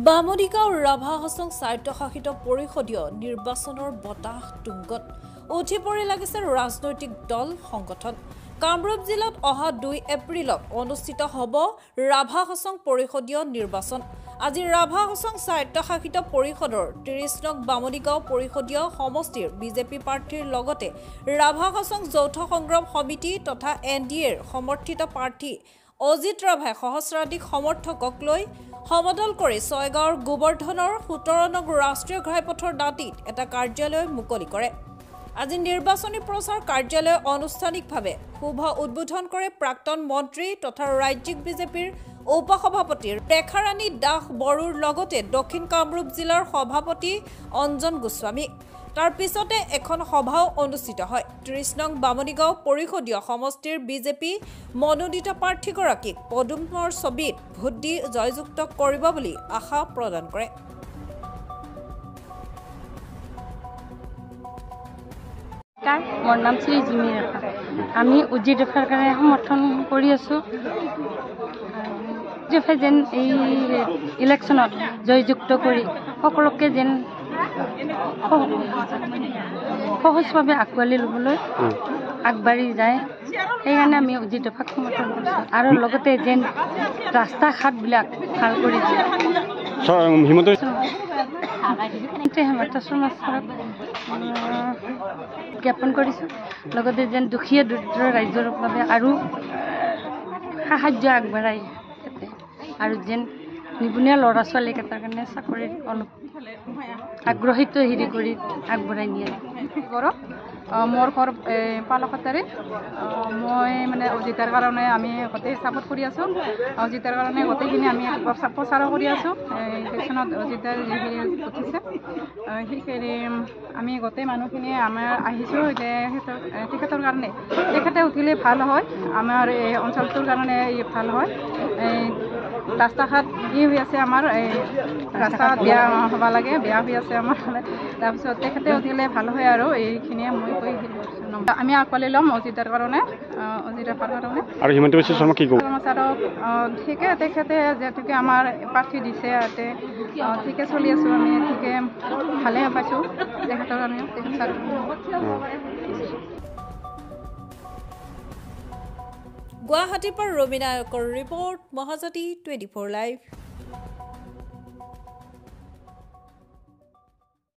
বামুনিগাঁও ৰাভা হাছং স্বায়ত্তশাসিত পৰিষদীয় নিৰ্বাচনৰ বতাহ তুংগত উঠি পৰি লাগিছে ৰাজনৈতিক দল সংগঠন। কামৰূপ জিলাত অহা 2 এপ্ৰিলত অনুষ্ঠিত হ'ব ৰাভা হাছং পৰিষদীয় নিৰ্বাচন। আজি ৰাভা হাছং স্বায়ত্তশাসিত পৰিষদৰ 30 নং বামুনিগাঁও পৰিষদীয় সমষ্টিৰ বিজেপি প্ৰাৰ্থীৰ লগতে ৰাভা হাছং যৌথ সংগ্ৰাম সমিতি তথা NDAৰ সমৰ্থিত প্ৰাৰ্থী অজিত ৰাভাই সহস্ৰাধিক সমৰ্থকক লৈ সমদল কৰি ছয়গাঁৱৰ গোবৰ্ধনৰ 17 নং ৰাষ্ট্ৰীয় ঘাইপথৰ দাঁতিত এটা কাৰ্যালয় মুকলি কৰে। আজি নিৰ্বাচনী প্ৰচাৰ কাৰ্যালয় আনুষ্ঠানিকভাৱে শুভ উদ্বোধন কৰে প্ৰাক্তন মন্ত্ৰী তথা ৰাজ্যিক বিজেপিৰ উপসভাপতি ৰেখাৰাণী দাস বড়োৰ লগতে দক্ষিণ কামৰূপ জিলাৰ সভাপতি অঞ্জন গোস্বামী। তাৰ পিছতে এখন সভাও অনুষ্ঠিত হয়। 30 নং বামুনিগাঁও পৰিষদীয় সমষ্টিৰ বিজেপি মনোনীত প্ৰাৰ্থীগৰাকীক পদুমৰ ছবিত ভোট দি জয়যুক্ত কৰিব বুলি আশা প্ৰদান কৰে। মোৰ নাম শ্ৰী জিমি ৰেখা। আমি অজিত ৰেখাৰ কাৰণে সমৰ্থন কৰি আছোঁ। যেন এই ইলেকশ্যনত জয়যুক্ত কৰি সকলোকে যেন সহজভাৱে আঁকোৱালি ল'বলৈ আগবাঢ়ি যায়, সেইকাৰণে আমি অজিত ৰেখাক সমৰ্থন কৰিছোঁ। আৰু লগতে যেন ৰাস্তা ঘাটবিলাক ভাল কৰি দিয়ে। হিমন্ত শৰ্মা ছাৰক জ্ঞাপন কৰিছোঁ। লগতে যেন দুখীয়া দৰিদ্ৰ ৰাইজৰ বাবে আৰু সাহায্য আগবঢ়াই আৰু যেন নিবনুৱা ল'ৰা ছোৱালীকেইটাৰ কাৰণে চাকৰিৰ অলপ আগ্ৰহিত হেৰি কৰি আগবঢ়াই নিয়ে। মোৰ ঘৰ পালকতাৰে। মই মানে অজিতাৰ কাৰণে আমি গোটেই ছাপোৰ্ট কৰি আছোঁ। অজিতাৰ কাৰণে গোটেইখিনি আমি প্ৰচাৰো কৰি আছোঁ। ইলেকশ্যনত অজিতাৰ যিখিনি উঠিছে সেইখিনি আমি গোটেই মানুহখিনি আমাৰ আহিছোঁ তেখেতৰ কাৰণে। তেখেতে উঠিলে ভাল হয়, আমাৰ এই অঞ্চলটোৰ কাৰণে ভাল হয়। ৰাস্তা ঘাট হৈ আছে, আমাৰ এই ৰাস্তা বেয়া হ'ব লাগে, বেয়া হৈ আছে আমাৰ। তাৰপিছত তেখেতে উঠিলে ভাল হয় আৰু এইখিনিয়ে মই কৈ আমি আঁকোৱালি ল'ম অজিতাৰ কাৰণে, অজিত ৰেখাৰ কাৰণে। আৰু হিমন্ত বিশ্ব শৰ্মা কি ক'ব? ছাৰক ঠিকে, তেখেতে যিহেতুকে আমাৰ প্ৰাৰ্থী দিছে ইয়াতে ঠিকে চলি আছোঁ আমি, ঠিকে ভালে পাইছোঁ তেখেতৰ কাৰণে। গুৱাহাটীৰ পৰা ৰবি নায়কৰ ৰিপৰ্ট, মহাজাতি 24 লাইভ।